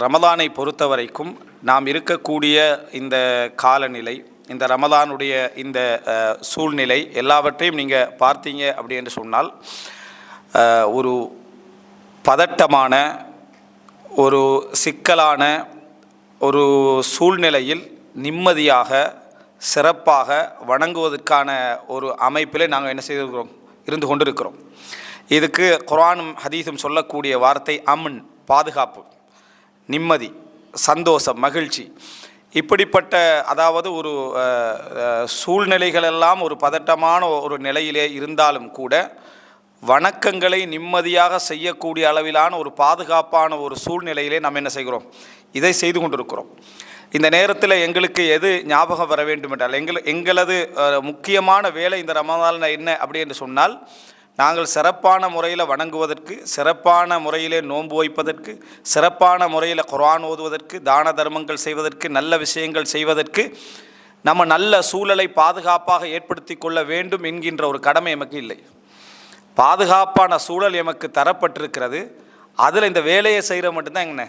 ரமலானை பொறுத்த வரைக்கும் நாம் இருக்கக்கூடிய இந்த காலநிலை, இந்த ரமலானுடைய இந்த சூழ்நிலை எல்லாவற்றையும் நீங்கள் பார்த்தீங்க அப்படி என்று சொன்னால் ஒரு பதட்டமான, ஒரு சிக்கலான ஒரு சூழ்நிலையில் நிம்மதியாக சிறப்பாக வணங்குவதற்கான ஒரு அமைப்பில் நாங்கள் என்ன செய்திருக்கிறோம், இருந்து கொண்டிருக்கிறோம். இதுக்கு குர்ஆனும் ஹதீஸும் சொல்லக்கூடிய வார்த்தை அம்ன், பாதுகாப்பு, நிம்மதி, சந்தோஷம், மகிழ்ச்சி. இப்படிப்பட்ட அதாவது ஒரு சூழ்நிலைகளெல்லாம் ஒரு பதட்டமான ஒரு நிலையிலே இருந்தாலும் கூட வணக்கங்களை நிம்மதியாக செய்யக்கூடிய அளவிலான ஒரு பாதுகாப்பான ஒரு சூழ்நிலையிலே நாம் என்ன செய்கிறோம், இதை செய்து கொண்டிருக்கிறோம். இந்த நேரத்தில் எங்களுக்கு எது ஞாபகம் வர வேண்டும் என்றால், எங்களது முக்கியமான வேலை இந்த ரமலான் என்ன அப்படி என்று சொன்னால், நாங்கள் சிறப்பான முறையில் வணங்குவதற்கு, சிறப்பான முறையிலே நோன்பு வைப்பதற்கு, சிறப்பான முறையில் குர்ஆன் ஓதுவதற்கு, தான தர்மங்கள் செய்வதற்கு, நல்ல விஷயங்கள் செய்வதற்கு, நம்ம நல்ல சூழலை பாதுகாப்பாக ஏற்படுத்தி கொள்ள வேண்டும் என்கின்ற ஒரு கடமை எமக்கு இல்லை. பாதுகாப்பான சூழல் எமக்கு தரப்பட்டிருக்கிறது. அதில் இந்த வேலையை செய்கிற மட்டும்தான்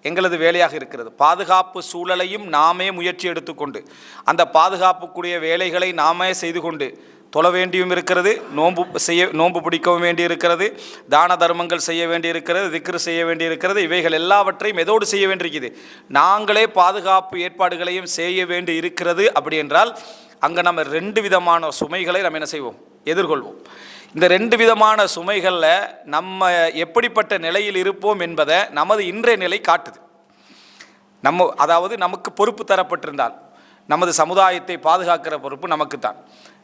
எங்களது வேலையாக இருக்கிறது. பாதுகாப்பு சூழலையும் நாமே முயற்சி எடுத்துக்கொண்டு அந்த பாதுகாப்புக்குரிய வேலைகளை நாமே செய்து கொண்டு தொழ வேண்டியும் இருக்கிறது, நோன்பு பிடிக்கவும் வேண்டி இருக்கிறது, தான தர்மங்கள் செய்ய வேண்டி இருக்கிறது, திக்ரு செய்ய வேண்டி இருக்கிறது. இவைகள் எல்லாவற்றையும் எதோடு செய்ய வேண்டியிருக்குது, நாங்களே பாதுகாப்பு ஏற்பாடுகளையும் செய்ய வேண்டி இருக்கிறது. அப்படி என்றால் அங்கே நம்ம 2 விதமான சுமைகளை நம்ம என்ன செய்வோம், எதிர்கொள்வோம். இந்த 2 விதமான சுமைகளில் நம்ம எப்படிப்பட்ட நிலையில் இருப்போம் என்பதை நமது இன்றைய நிலை காட்டுது. அதாவது நமக்கு பொறுப்பு தரப்பட்டிருந்தால் நமது சமுதாயத்தை பாதுகாக்கிற பொறுப்பு நமக்குத்தான்.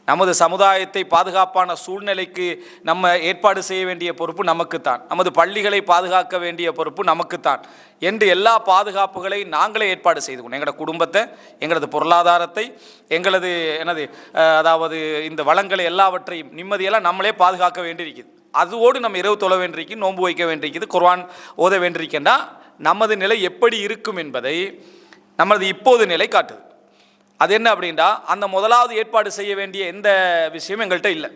நமது சமுதாயத்தை பாதுகாப்பான சூழ்நிலைக்கு நம்ம ஏற்பாடு செய்ய வேண்டிய பொறுப்பு நமக்குத்தான். நமது பள்ளிகளை பாதுகாக்க வேண்டிய பொறுப்பு நமக்குத்தான் என்று எல்லா பாதுகாப்புகளை நாங்களே ஏற்பாடு செய்து கொண்டு எங்களோட குடும்பத்தை, எங்களது பொருளாதாரத்தை, எங்களது அதாவது இந்த வளங்களை எல்லாவற்றையும் நிம்மதியெல்லாம் நம்மளே பாதுகாக்க வேண்டியிருக்குது. அதோடு நம்ம இரவு தொழ வேண்டியிருக்கு, நோன்பு வைக்க வேண்டியிருக்குது, குர்ஆன் ஓத வேண்டியிருக்கேன்னா நமது நிலை எப்படி இருக்கும் என்பதை நமது இப்போது நிலை காட்டுது. அது என்ன அப்படின்னா, அந்த முதலாவது ஏற்பாடு செய்ய வேண்டிய எந்த விஷயமும் எங்கள்கிட்ட இல்லை.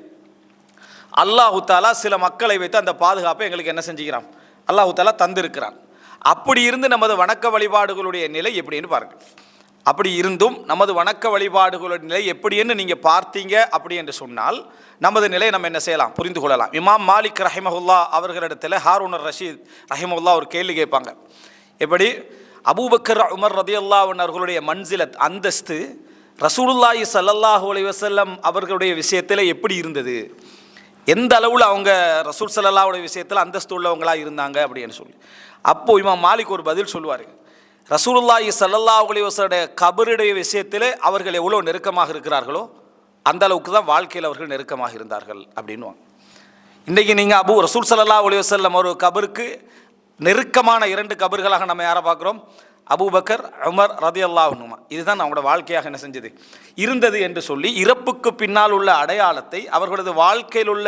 அல்லாஹு தாலா சில மக்களை வைத்து அந்த பாதுகாப்பை எங்களுக்கு என்ன செஞ்சுக்கிறான், அல்லாஹு தாலா தந்திருக்கிறான். அப்படி இருந்து நமது வணக்க வழிபாடுகளுடைய நிலை எப்படின்னு பாருங்கள். அப்படி இருந்தும் நமது வணக்க வழிபாடுகளுடைய நிலை எப்படின்னு நீங்கள் பார்த்தீங்க அப்படி என்று சொன்னால் நமது நிலையை நம்ம என்ன செய்யலாம், புரிந்து கொள்ளலாம். இமாம் மாலிக் ரஹிமஹுல்லா அவர்களிடத்தில் ஹாரூன் ரஷீத் ரஹிமஹுல்லா ஒரு கேள்வி கேட்பாங்க. எப்படி அபூபக்கர் உமர் ரலியல்லாஹு அன்ஹு அவர்களுடைய மன்சிலத், அந்தஸ்து ரசூலுல்லாஹி ஸல்லல்லாஹு அலைஹி வஸல்லம் அவர்களுடைய விஷயத்தில் எப்படி இருந்தது, எந்த அளவில் அவங்க ரசூல் ஸல்லல்லாஹு அலைஹி விஷயத்தில் அந்தஸ்து உள்ளவங்களாக இருந்தாங்க அப்படின்னு சொல்லி. அப்போது இமாம் மாலிக் ஒரு பதில் சொல்லுவார். ரசூலுல்லாஹி ஸல்லல்லாஹு அலைஹி வஸல்லம் கபருடைய விஷயத்தில் அவர்கள் எவ்வளோ நெருக்கமாக இருக்கிறார்களோ அந்த அளவுக்கு தான் வாழ்க்கையில் அவர்கள் நெருக்கமாக இருந்தார்கள் அப்படின்வாங்க. இன்றைக்கி நீங்கள் ரசூல் ஸல்லல்லாஹு அலைஹி வஸல்லம் ஒரு கபருக்கு நெருக்கமான 2 கபர்களாக நம்ம யாரை பார்க்குறோம், அபூபக்கர் உமர் ரலியல்லாஹு அன்ஹுமா. இதுதான் அவங்களோட வாழ்க்கையாக என்ன செஞ்சது இருந்தது என்று சொல்லி இறப்புக்கு பின்னால் உள்ள அடையாளத்தை அவர்களது வாழ்க்கையில் உள்ள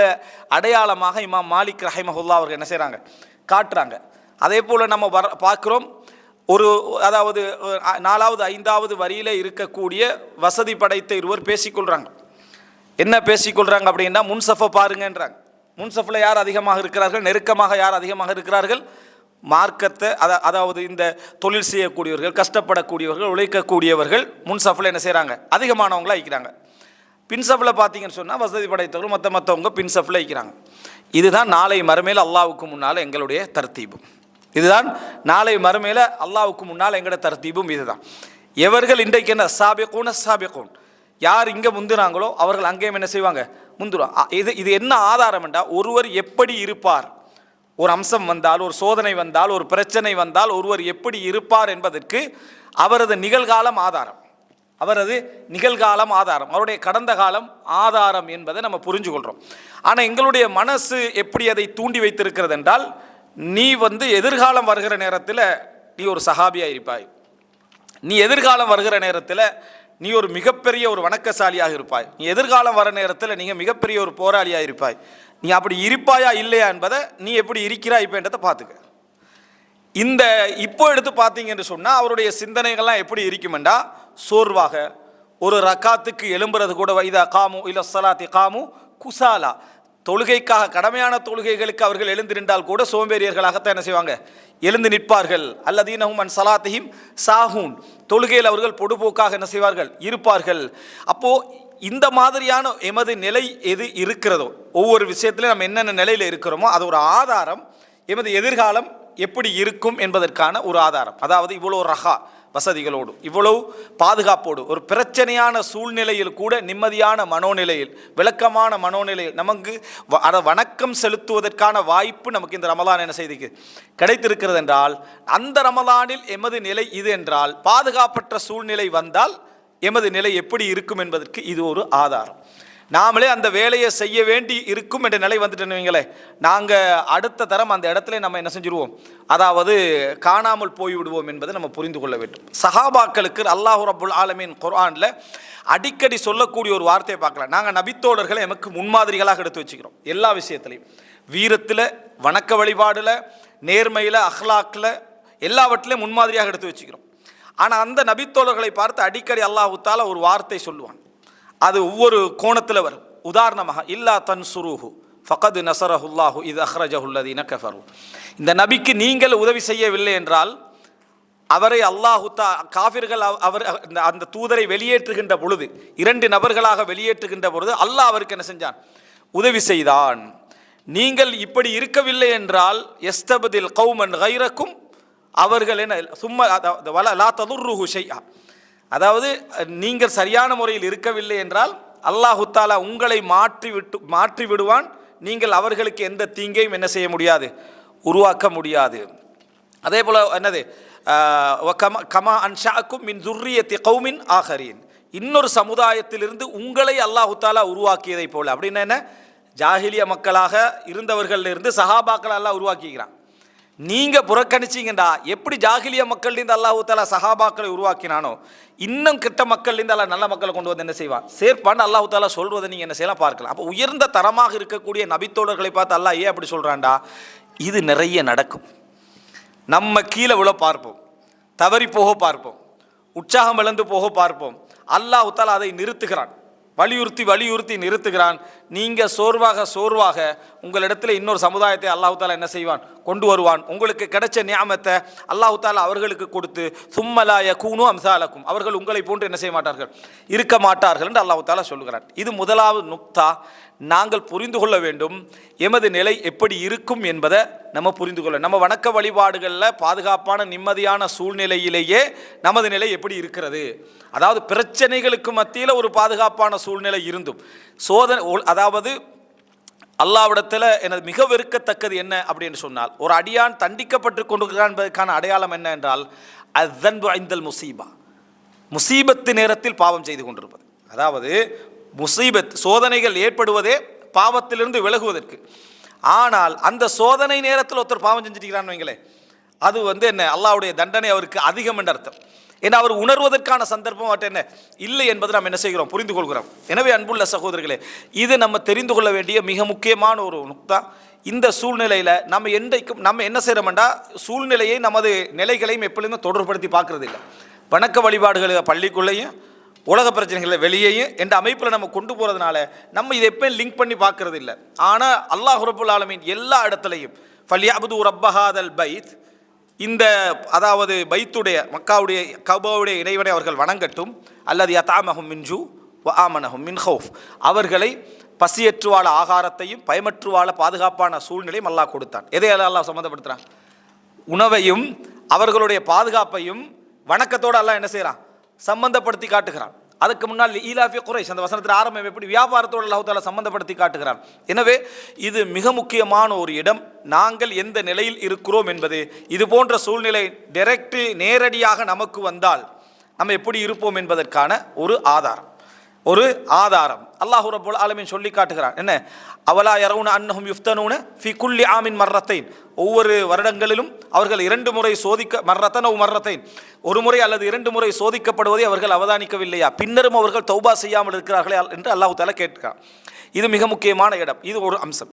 அடையாளமாக இமாம் மாலிக் ரஹிமஹுல்லா அவர்கள் என்ன செய்கிறாங்க, காட்டுறாங்க. அதே போல் நம்ம பார்க்குறோம், அதாவது 4வது 5வது வரியில் இருக்கக்கூடிய வசதி படைத்த இருவர் பேசிக்கொள்கிறாங்க. என்ன பேசிக்கொள்கிறாங்க அப்படின்னா, முன்சஃபை பாருங்கன்றாங்க. முன்சஃபில் யார் அதிகமாக இருக்கிறார்கள், நெருக்கமாக யார் அதிகமாக இருக்கிறார்கள், மார்க்கத்தை அதாவது இந்த தொழில் செய்யக்கூடியவர்கள், கஷ்டப்படக்கூடியவர்கள், உழைக்கக்கூடியவர்கள் முன்சஃபில் என்ன செய்கிறாங்க, அதிகமானவங்களாக இருக்கிறாங்க. பின்சஃபில் பார்த்தீங்கன்னு சொன்னால் வசதி படைத்தவர்கள் மற்றவங்க பின்சஃபில் இருக்கிறாங்க. இதுதான் நாளை மறுமையில் அல்லாஹ்வுக்கு முன்னால் எங்களுடைய தர்த்தீபும். இதுதான் நாளை மறுமையில் அல்லாஹ்வுக்கு முன்னால் எங்களோட தர்த்தீபும் இதுதான். எவர்கள் இன்றைக்கு என்ன சாபிகூன், யார் இங்கே முந்துறாங்களோ அவர்கள் அங்கேயும் என்ன செய்வாங்க, முந்துரும். இது என்ன ஆதாரம் என்றால், ஒருவர் எப்படி இருப்பார், ஒரு அம்சம் வந்தால், ஒரு சோதனை வந்தால், ஒரு பிரச்சனை வந்தால் ஒருவர் எப்படி இருப்பார் என்பதற்கு அவரது நிகழ்காலம் ஆதாரம், அவருடைய கடந்த காலம் ஆதாரம் என்பதை நம்ம புரிஞ்சு கொள்கிறோம். ஆனால் எங்களுடைய மனசு எப்படி அதை தூண்டி வைத்திருக்கிறது என்றால், நீ எதிர்காலம் வருகிற நேரத்தில் நீ ஒரு சஹாபியாக இருப்பாய், நீ எதிர்காலம் வருகிற நேரத்தில் நீ ஒரு மிகப்பெரிய ஒரு வணக்கசாலியாக இருப்பாய், நீ எதிர்காலம் வர நேரத்தில் நீங்கள் மிகப்பெரிய ஒரு போராளியாக இருப்பாய். நீ அப்படி இருப்பாயா இல்லையா என்பதை நீ எப்படி இருக்கிறாய் இப்போன்றதை பார்த்துக்க. இந்த இப்போ எடுத்து பார்த்தீங்க என்று சொன்னால் அவருடைய சிந்தனைகள்லாம் எப்படி இருக்குமெண்டா, சோர்வாக, ஒரு ரக்காத்துக்கு எழும்புறது கூட வைதா காமு இல்ல ஸலாத்தி காமு குசாலா, தொழுகைக்காக கடமையான தொழுகைகளுக்கு அவர்கள் எழுந்திருந்தால் கூட சோம்பேறியர்களாகத்தான் என்ன செய்வாங்க, எழுந்து நிற்பார்கள். அல்லதீனஹும் அன் ஸலாத்திஹிம் சாஹூன், தொழுகையில் அவர்கள் பொடுபோக்காக என்ன செய்வார்கள், இருப்பார்கள். அப்போது இந்த மாதிரியான எமது நிலை எது இருக்கிறதோ, ஒவ்வொரு விஷயத்திலும் நம்ம என்னென்ன நிலையில் இருக்கிறோமோ அது ஒரு ஆதாரம், எமது எதிர்காலம் எப்படி இருக்கும் என்பதற்கான ஒரு ஆதாரம். அதாவது இவ்வளோ ரஹா வசதிகளோடு, இவ்வளவு பாதுகாப்போடு, ஒரு பிரச்சனையான சூழ்நிலையில் கூட நிம்மதியான மனோநிலையில், விளக்கமான மனோநிலையில் நமக்கு வணக்கம் செலுத்துவதற்கான வாய்ப்பு நமக்கு இந்த ரமலான் என்ன செய்து கிடைத்திருக்கிறது என்றால், அந்த ரமலானில் எமது நிலை இது என்றால், பாதுகாப்பற்ற சூழ்நிலை வந்தால் எமது நிலை எப்படி இருக்கும் என்பதற்கு இது ஒரு ஆதாரம். நாமளே அந்த வேலையை செய்ய வேண்டி இருக்கும் என்ற நிலை வந்துட்டு வைங்களேன், நாங்கள் அடுத்த தரம் அந்த இடத்துல நம்ம என்ன செஞ்சுருவோம், அதாவது காணாமல் போய்விடுவோம் என்பதை நம்ம புரிந்து கொள்ள வேண்டும். சஹாபாக்களுக்கு அல்லாஹ் ரப்புல் ஆலமீன் குர்ஆனில் அடிக்கடி சொல்லக்கூடிய ஒரு வார்த்தையை பார்க்கலாம். நாங்கள் நபித்தோழர்களை எமக்கு முன்மாதிரிகளாக எடுத்து வச்சுக்கிறோம். எல்லா விஷயத்திலையும், வீரத்தில், வணக்க வழிபாடில், நேர்மையில், அஹ்லாக்கில், எல்லாவற்றிலையும் முன்மாதிரியாக எடுத்து வச்சுக்கிறோம். ஆனால் அந்த நபித்தோழர்களை பார்த்து அடிக்கடி அல்லாஹ் தஆலா ஒரு வார்த்தை சொல்லுவான். அது ஒவ்வொரு கோணத்தில் வரும். உதாரணமாக, இல்லா தன்சுருஹு ஃபகத் நஸரஹுல்லாஹு இத் அஹ்ரஜஹுல்லதீன கஃபரு, இந்த நபிக்கு நீங்கள் உதவி செய்யவில்லை என்றால் அவரை அல்லாஹ் காஃபிர்கள் அவர் அந்த தூதரை வெளியேற்றுகின்ற பொழுது, 2 நபர்களாக வெளியேற்றுகின்ற பொழுது அல்லாஹ் அவருக்கு என்ன செஞ்சான், உதவி செய்தான். நீங்கள் இப்படி இருக்கவில்லை என்றால் யஸ்தப்தில் கௌமன் கைரக்கும், அவர்கள் என்ன சும்மா லா ததுர்ருஹு ஷைஆ, அதாவது நீங்கள் சரியான முறையில் இருக்கவில்லை என்றால் அல்லாஹு தஆலா உங்களை மாற்றி விடுவான். நீங்கள் அவர்களுக்கு எந்த தீங்கையும் என்ன செய்ய முடியாது, உருவாக்க முடியாது. அதே போல் என்னது, கமா அன்ஷஅக்கும் மின் ذُرِّيَّةِ கௌமின் ஆகரீன், இன்னொரு சமுதாயத்திலிருந்து உங்களை அல்லாஹு தஆலா உருவாக்கியதை போல. அப்படின்னா என்ன, ஜாஹிலிய மக்களாக இருந்தவர்களிலிருந்து சஹாபாக்களை அல்லாஹ் உருவாக்கிக்கிறான். நீங்கள் புறக்கணிச்சிங்கண்டா எப்படி ஜாகிலிய மக்கள்லேருந்து அல்லாஹு தஆலா சஹாபாக்களை உருவாக்கினானோ, இன்னும் கிட்ட மக்கள்லேருந்து அல்லாஹ் நல்ல மக்களை கொண்டு வந்து என்ன செய்வான், சேர்ப்பான்னு அல்லாஹு தஆலா சொல்வதை நீங்கள் என்ன செய்யலாம் பார்க்கலாம். அப்போ உயர்ந்த தரமாக இருக்கக்கூடிய நபித்தோழர்களை பார்த்து அல்லாஹ் ஏன் அப்படி சொல்கிறான்டா, இது நிறைய நடக்கும். நம்ம கீழே விழ பார்ப்போம், தவறி போக பார்ப்போம், உற்சாகம் இழந்து போக பார்ப்போம். அல்லாஹு தஆலா அதை நிறுத்துகிறான், வலியுறுத்தி நிறுத்துகிறான். நீங்கள் சோர்வாக உங்களிடத்தில் இன்னொரு சமுதாயத்தை அல்லாஹு தஆலா என்ன செய்வான், கொண்டு வருவான். உங்களுக்கு கிடைச்ச நியாமத்தை அல்லாஹு தஆலா அவர்களுக்கு கொடுத்து சும்மலா யகூனு அம்சாலக்கும், அவர்கள் உங்களை போன்று என்ன செய்ய மாட்டார்கள், இருக்க மாட்டார்கள் என்று அல்லாஹு தஆலா சொல்லுகிறான். இது முதலாவது நுக்தா. நாங்கள் புரிந்து கொள்ள வேண்டும் எமது நிலை எப்படி இருக்கும் என்பதை நம்ம புரிந்து கொள்ள. நம்ம வணக்க வழிபாடுகளில் பாதுகாப்பான நிம்மதியான சூழ்நிலையிலேயே நமது நிலை எப்படி இருக்கிறது, அதாவது பிரச்சனைகளுக்கு மத்தியில் ஒரு பாதுகாப்பான சூழ்நிலை இருந்தும் சோதனை, அதாவது அல்லாஹ்விடத்தில் எனது மிக வெறுக்கத்தக்கது என்ன அப்படின்னு சொன்னால், ஒரு அடியான் தண்டிக்கப்பட்டு கொண்டிருக்கிறான் என்பதற்கான அடையாளம் என்ன என்றால், அஸ்ஸன்பு இன்தல் முசீபா, முசீபத்து நேரத்தில் பாவம் செய்து கொண்டிருப்பது. அதாவது முசீபத் சோதனைகள் ஏற்படுவதே பாவத்திலிருந்து விலகுவதற்கு. ஆனால் அந்த சோதனை நேரத்தில் ஒருத்தர் பாவம் செஞ்சுட்டிருக்கிறான்னு வைங்களேன், அது என்ன, அல்லாஹ்வுடைய தண்டனை அவருக்கு அதிகம் என்று அர்த்தம். ஏன்னா அவர் உணர்வதற்கான சந்தர்ப்பம் அவர்கிட்ட என்ன இல்லை என்பதை நம்ம என்ன செய்கிறோம், புரிந்து கொள்கிறோம். எனவே அன்புள்ள சகோதரர்களே, இது நம்ம தெரிந்து கொள்ள வேண்டிய மிக முக்கியமான ஒரு நுக்தா. இந்த சூழ்நிலையில் நம்ம என்றைக்கும் நம்ம என்ன செய்கிறோம்டா, சூழ்நிலையை நமது நிலைகளையும் எப்பொழுதுமே தொடர்படுத்தி பார்க்கறது இல்லை. வணக்க வழிபாடுகள் பள்ளிக்குள்ளேயும் உலக பிரச்சனைகளை வெளியேயும் என்ற அமைப்பில் நம்ம கொண்டு போகிறதுனால நம்ம இதை எப்பயும் லிங்க் பண்ணி பார்க்கறது இல்லை. ஆனால் அல்லாஹ் ரப்புல் ஆலமீன் எல்லா இடத்துலையும் ஃபல்யஅப்து ரப்பஹாதல் பைத், இந்த அதாவது பைத்துடைய மக்காவுடைய கஅபாவுடைய இறைவனை அவர்கள் வணங்கட்டும், அல்லது யதஅமஹும் மின் ஜூ வ ஆமனஹும் மின் ஹௌஃப், அவர்களை பசியற்று வாழ ஆகாரத்தையும் பயமற்று வாழ பாதுகாப்பான சூழ்நிலையும் அல்லாஹ் கொடுத்தான். எதை அல்லாஹ் சம்மந்தப்படுத்துகிறான், உணவையும் அவர்களுடைய பாதுகாப்பையும் வணக்கத்தோடு அல்லாஹ் என்ன செய்கிறான், சம்பந்தப்படுத்தி காட்டுகிறான். அதுக்கு முன்னால் ஈலாஃபி குறைஷ் அந்த வசனத்தில் ஆரம்பம் எப்படி வியாபாரத்தோடு அல்லாஹ் தஆலா சம்பந்தப்படுத்தி காட்டுகிறான். எனவே இது மிக முக்கியமான ஒரு இடம். நாங்கள் எந்த நிலையில் இருக்கிறோம் என்பது, இது போன்ற சூழ்நிலை நேரடியாக நமக்கு வந்தால் நம்ம எப்படி இருப்போம் என்பதற்கான ஒரு ஆதாரம் அல்லாஹ் ரப்புல் ஆலமீன் சொல்லி காட்டுகிறான். என்ன, அவலா யரவுன அன்னஹும் யுஃப்தனூன ஃபி குல்லி ஆமின் மர்ரத்தைன், ஒவ்வொரு வருடங்களிலும் அவர்கள் 2 முறை மர்ரத்தைன், ஒரு முறை அல்லது 2 முறை சோதிக்கப்படுவதை அவர்கள் அவதானிக்கவில்லையா, பின்னரும் அவர்கள் தௌபா செய்யாமல் இருக்கிறார்களே என்று அல்லாஹ் தஆலா கேட்கிறான். இது மிக முக்கியமான இடம். இது ஒரு அம்சம்.